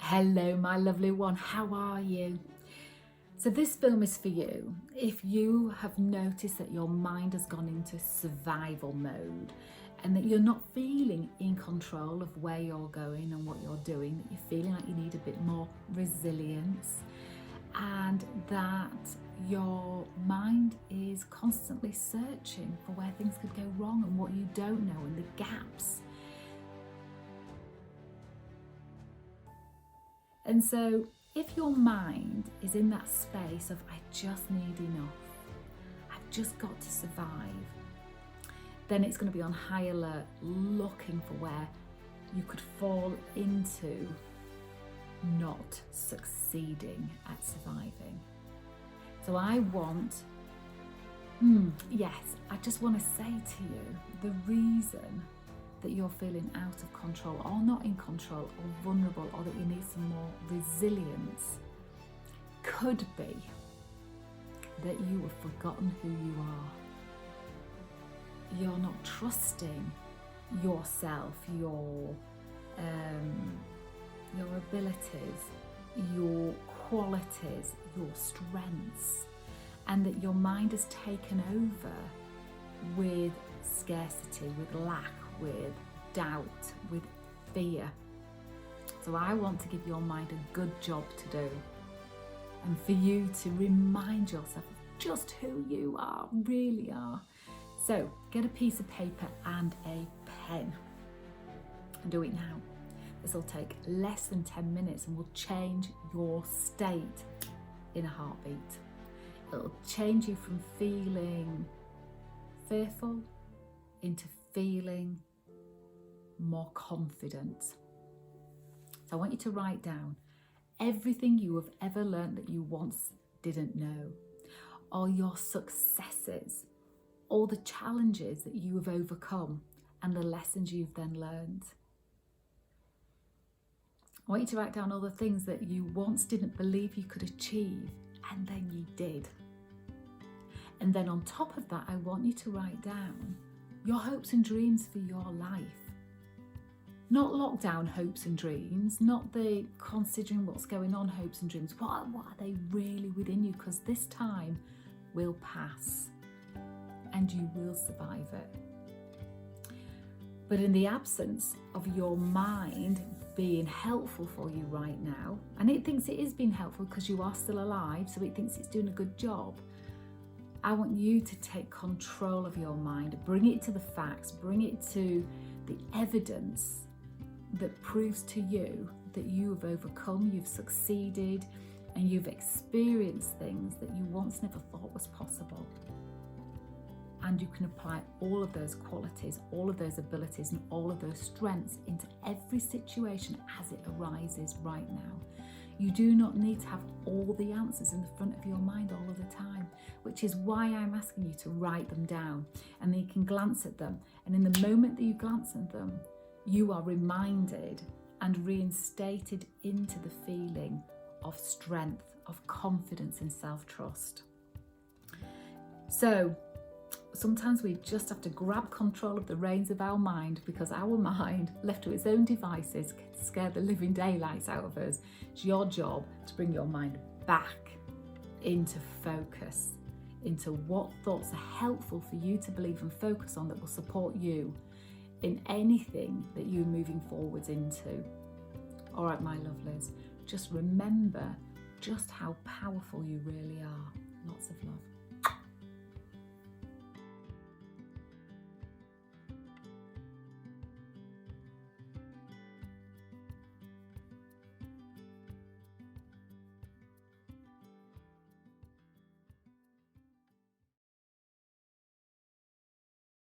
Hello, my lovely one. How are you? So this film is for you. If you have noticed that your mind has gone into survival mode and that you're not feeling in control of where you're going and what you're doing, that you're feeling like you need a bit more resilience, and that your mind is constantly searching for where things could go wrong and what you don't know and the gaps. And so if your mind is in that space of, I just need enough, I've just got to survive, then it's going to be on high alert, looking for where you could fall into not succeeding at surviving. So I just want to say to you, the reason that you're feeling out of control or not in control or vulnerable, or that you need some more resilience, could be that you have forgotten who you are. You're not trusting yourself, your abilities, your qualities, your strengths, and that your mind has taken over with scarcity, with lack, with doubt, with fear. So I want to give your mind a good job to do, and for you to remind yourself of just who you are, really are. So get a piece of paper and a pen and do it now. This will take less than 10 minutes and will change your state in a heartbeat. It'll change you from feeling fearful into feeling more confident. So I want you to write down everything you have ever learned that you once didn't know, all your successes, all the challenges that you have overcome, and the lessons you've then learned. I want you to write down all the things that you once didn't believe you could achieve, and then you did. And then on top of that, I want you to write down your hopes and dreams for your life. Not lockdown hopes and dreams, not the considering what's going on hopes and dreams. What are they really within you? Because this time will pass and you will survive it. But in the absence of your mind being helpful for you right now, and it thinks it is being helpful because you are still alive, so it thinks it's doing a good job, I want you to take control of your mind, bring it to the facts, bring it to the evidence that proves to you that you have overcome, you've succeeded, and you've experienced things that you once never thought was possible. And you can apply all of those qualities, all of those abilities, and all of those strengths into every situation as it arises right now. You do not need to have all the answers in the front of your mind all of the time, which is why I'm asking you to write them down, and then you can glance at them. And in the moment that you glance at them, you are reminded and reinstated into the feeling of strength, of confidence and self-trust. So sometimes we just have to grab control of the reins of our mind, because our mind, left to its own devices, can scare the living daylights out of us. It's your job to bring your mind back into focus, into what thoughts are helpful for you to believe and focus on, that will support you in anything that you're moving forwards into. All right, my lovelies, just remember just how powerful you really